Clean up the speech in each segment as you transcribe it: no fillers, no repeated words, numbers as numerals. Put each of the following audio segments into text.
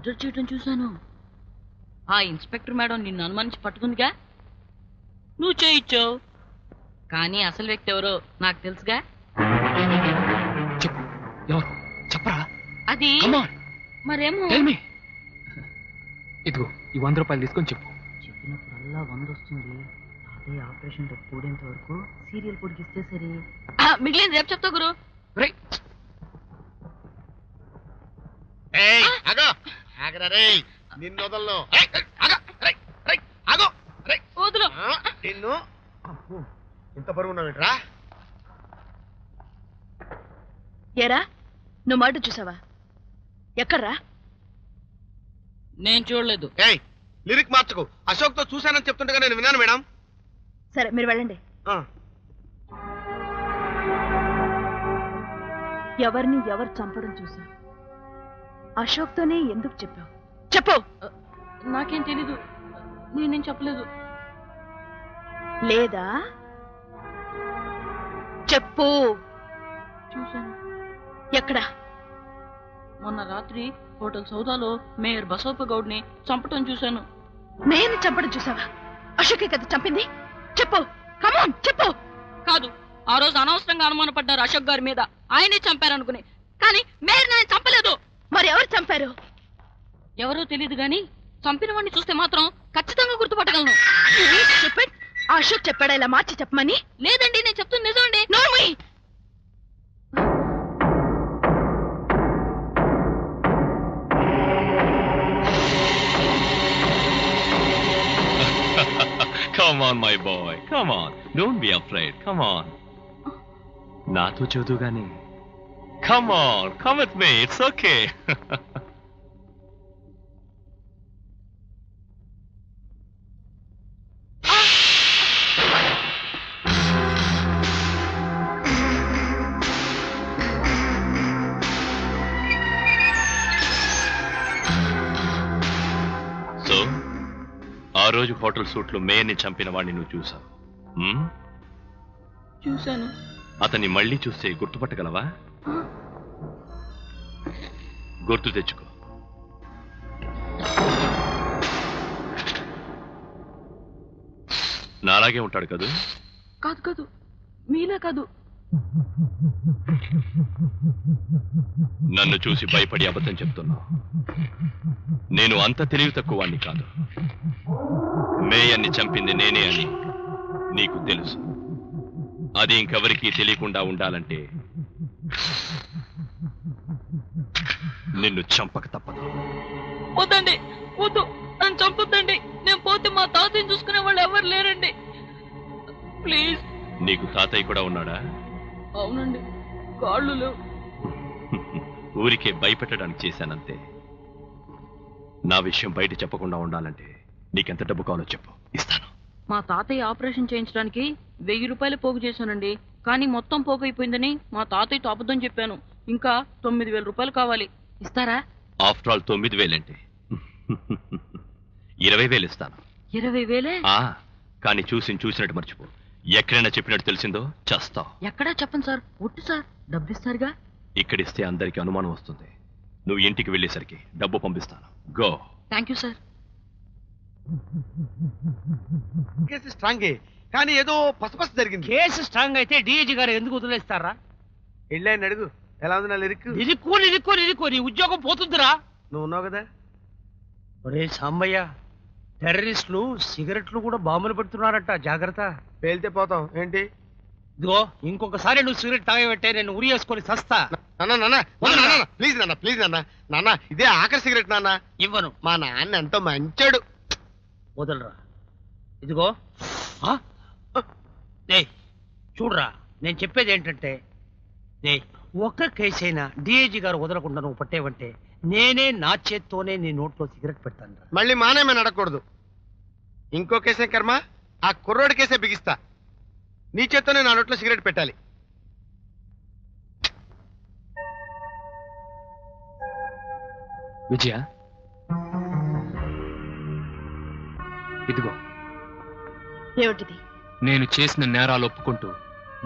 Murder చేయడం చూశాను. ఆ ఇన్స్పెక్టర్ మేడం నిన్ను అనుమానించి పట్టుకుందిగా, నువ్వు చేయించావు. కానీ అసలు వ్యక్తి ఎవరో నాకు తెలుసుగా. చెప్పు, ఎవరు చెప్పరా? అది మరేమో. ఇదిగో ఈ 100 రూపాయలు తీసుకొని చెప్పు. చెప్పినప్పుడల్లా 100 వస్తుంది. అదే ఆపరేషన్ కూడేంత వరకు సీరియల్ పొడిగిస్తే సరే. మిగిలింది రేపు చెప్తా గురు. నిన్ను ఇంత బరువున్నావేంట్రా? ఏరా నువ్వు మాట చూసావా? ఎక్కడ్రా? నేను చూడలేదు. లిరిక్ మార్చకు. అశోక్ తో చూశానని చెప్తుండగా నేను విన్నాను మేడం. సరే మీరు వెళ్ళండి. ఎవరిని ఎవరు చంపడం చూసా? అశోక్ తోనే ఎందుకు చెప్పావు? చెప్పు. నాకేం తెలీదు, నేనేం చెప్పలేదు. లేదా చెప్పు. చూశాను. ఎక్కడా? మొన్న రాత్రి హోటల్ సౌదాలో మేయర్ బసవప్ప గౌడ్ని చంపటం చూశాను. నేను చంపడం చూసావా? అశోకే కదా చంపింది. చెప్పు, కమాన్ చెప్పు. కాదు, ఆ రోజు అనవసరంగా అనుమానపడ్డారు అశోక్ గారి మీద. ఆయనే చంపారనుకుని, కానీ మేయర్ నేను చంపలేదు. మరి ఎవరు చంపారు? ఎవరో తెలియదు గాని చంపిన వాడిని చూస్తే మాత్రం ఖచ్చితంగా గుర్తుపట్టగలను. అశోక్ చెప్పాడా ఇలా మార్చి చెప్పమని? లేదండి, నేను చెప్తుంది నిజం అండి. నోర్మై. Come on, my boy. Come on. Don't be afraid. Come on. నాతో చదువుగానే. Come on. Come with me. It's okay. So ఆ రోజు హోటల్ సూట్ లో మేయర్ని చంపిన వాడిని నువ్వు చూసావు. చూశాను. అతన్ని మళ్ళీ చూస్తే గుర్తుపట్టగలవా? గుర్తు తెచ్చుకో. నాలాగే ఉంటాడు కదూ? కాదు కాదు, మీలా కాదు. నన్ను చూసి భయపడి అబద్ధం చెప్తున్నావు. నేను అంత తెలివి తక్కువ వాణ్ణి కాదు. మేయర్ని చంపింది నేనే అని నీకు తెలుసు. అది ఇంకెవరికీ తెలియకుండా ఉండాలంటే నిన్ను చంపక తప్పదు. వద్దండి, వద్దు, నన్ను చంపొద్దండి. నేను పోతే మా తాతయ్యని చూసుకునే వాళ్ళు ఎవరు లేరండి. ప్లీజ్. నీకు తాతయ్య కూడా ఉన్నాడా? అవునండి, కాళ్ళు లేవు. ఊరికే భయపెట్టడానికి చేశానంతే. నా విషయం బయట చెప్పకుండా ఉండాలంటే నీకెంత డబ్బు కావాలో చెప్పు, ఇస్తాను. మా తాతయ్య ఆపరేషన్ చేయించడానికి 1000 రూపాయలు పోగు చేశానండి. కానీ మొత్తం పోగు అయిపోయిందని మా తాతయ్యతో అబద్ధం చెప్పాను. ఇంకా 9000 రూపాయలు కావాలి. ఇస్తారా? ఆఫ్టర్ ఆల్ 9000 ఏంటి? 20,000 ఇస్తాను. 20,000? కానీ చూసినట్టు మర్చిపో. ఎక్కడైనా చెప్పినట్టు తెలిసిందో చేస్తావు. ఎక్కడా చెప్పండి సార్. ఒట్టు సార్, డబ్బు ఇస్తారుగా. ఇక్కడిస్తే అందరికి అనుమానం వస్తుంది. నువ్వు ఇంటికి వెళ్ళేసరికి డబ్బు పంపిస్తాను. Go. Thank you sir. Case స్ట్రాంగే, కానీ ఏదో పసపస జరిగింది. కేసు స్ట్రాంగ్ అయితే డిఐజీ గారు ఎందుకు వదిలేస్తారా? వెళ్ళాయని అడుగు. ఎలా ఉంది నా లిరిక్? నిరుక్కో నీ ఉద్యోగం పోతుందిరా. నువ్వు ఉన్నావు కదా. ఒరే సాంబయ్య, టెర్రరిస్టులు సిగరెట్లు కూడా బాంబులు పెడుతున్నారట, జాగ్రత్త. పేలితే పోతాం ఏంటి? ఇదిగో ఇంకొకసారి నువ్వు సిగరెట్ తాగబెట్టే నేను ఉరి వేసుకొని సస్తా. ప్లీజ్ నాన్న, ప్లీజ్ నాన్న. నాన్న ఇదే ఆఖరి సిగరెట్ నాన్న. ఇవ్వను. మా నాన్న ఎంతో మంచాడు. వదలరా. ఇదిగో చూడరా, నేను చెప్పేది ఏంటంటే ఒక్క కేసైనా డిఐజీ గారు వదలకుండా నువ్వు పట్టేవంటే నేనే నా చేత్తోనే నీ నోట్లో సిగరెట్ పెడతాను. మళ్ళీ మానేమని అడగకూడదు. ఇంకో కేసే కర్మ, ఆ కుర్రోడి కేసే బిగిస్తా. నీ చేత్తోనే నా నోట్లో సిగరెట్ పెట్టాలి. విజయ, ఇదిగో ఏమిటిది? నేను చేసిన నేరాలు ఒప్పుకుంటూ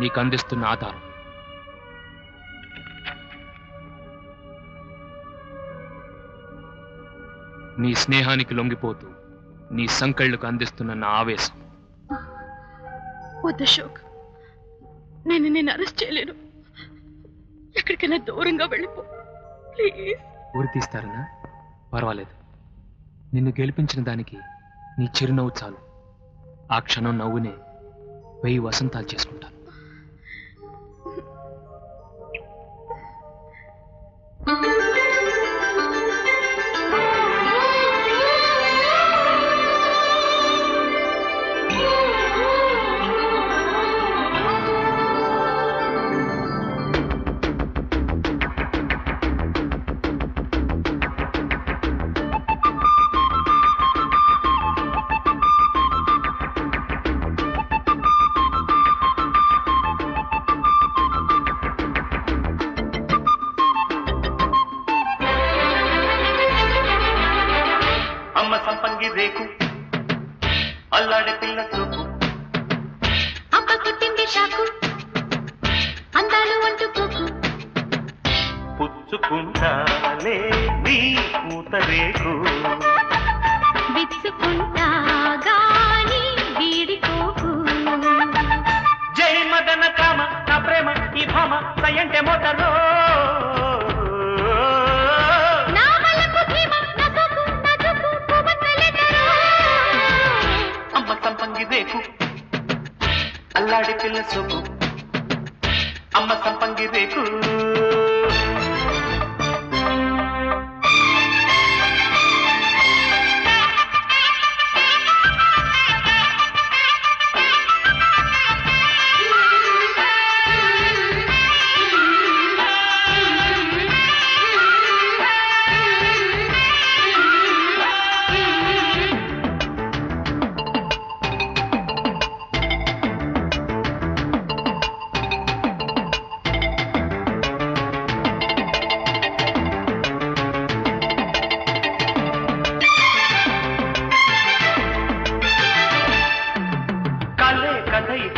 నీకు అందిస్తున్న ఆధారం. నీ స్నేహానికి లొంగిపోతూ నీ సంకళ్ళకు అందిస్తున్న నా ఆవేశం. వద్దు అశోక్, నేను అరెస్ట్ చేయలేను. ఎక్కడికైనా దూరంగా వెళ్ళిపో ప్లీజ్. ఊరి తీస్తారనా? పర్వాలేదు. నిన్ను గెలిపించిన దానికి నీ చిరునవ్వు చాలు. ఆ క్షణం నవ్వునే 1000 వసంతాలు చేసుకుంటాను. సంపంగి రేకు అల్లాడే పిల్ల చూపు అమ్మ కొట్టింది షాకు అందాలు అంటుకోకు పుచ్చుకుంటాలే నీ పూత రేకు విచ్చుకుంటా గాని వీడిపోకు జై మదన కామ నా ప్రేమ ఈ భామ సయంటే మోటలో రేకు అల్లాడి పిల్ల సొమ్ము అమ్మ సంపంగి రేకు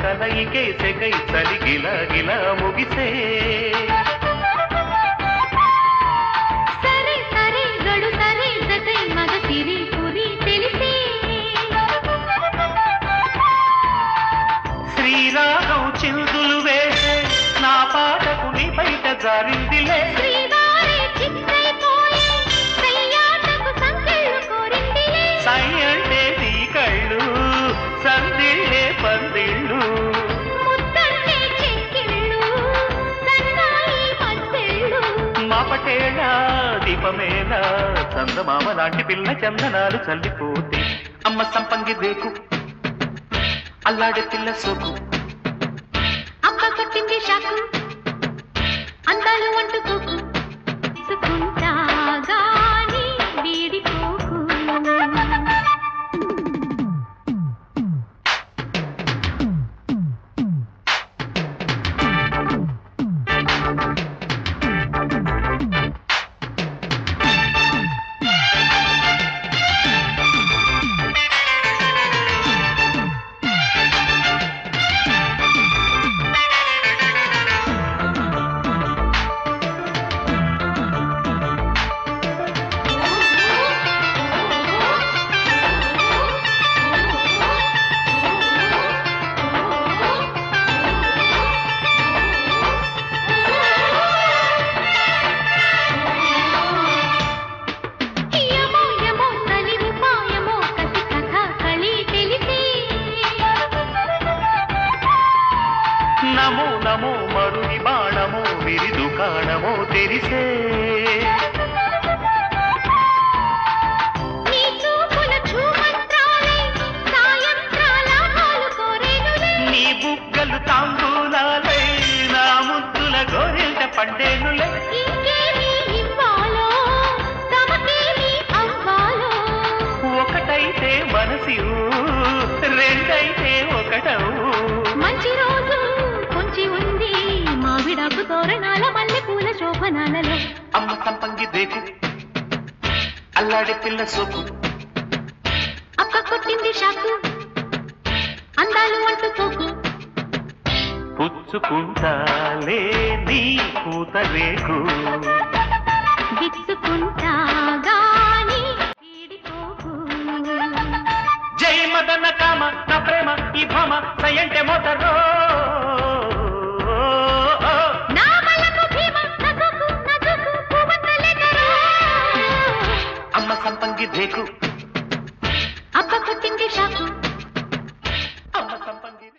కలయికే సెగై చలి గిల గిల ముగిసే సరే సరే గడు సరే జగై మగ సిరి పురి తెలిసే శ్రీరాగం చిందులు వేసే నా పాటకు నీ బయట జారిందిలే శ్రీవారి చిత్తైపోయే సయ్యాటకు సంకెళ్ళు కోరిందిలే సై అంటే నీ కళ్ళు సందిళ్ళే పందిళ్ళు ముద్దంటే చెక్కిళ్ళు సన్నాయి మద్దెళ్ళు మాపటేళ దీపమేళ చందమామ లాంటి పిల్ల చందనాలు చల్లిపోతే అమ్మ సంపంగి రేకు అల్లాడే పిల్ల సోకు అమ్మ కొట్టింది షాకు అందాలు అంటుకోకు సుకుంటా గాని వీడిపోకు నమో నమో మరుని బాణమో విరి దుకాణమో తెరిసే నీ బుగ్గలు తాంబూలాలై నా ముద్దుల గోరెంట పండేనులే ఒకటైతే మనసి రెండైతే ఒకటవు మంచి రోజు కొంచి ఉంది మావిడాకు తోరణాల మల్లె పూల శోభనాలలో అమ్మ సంపంగి రేకు అల్లాడే పిల్ల సోకు అక్క కొట్టింది షాకు అందాలు అంటుకోకు పుచ్చుకుంటాలే నీ పూత రేకు విచ్చుకుంటా గాని బ్రేకు అబ్బ కొట్టింది షాకు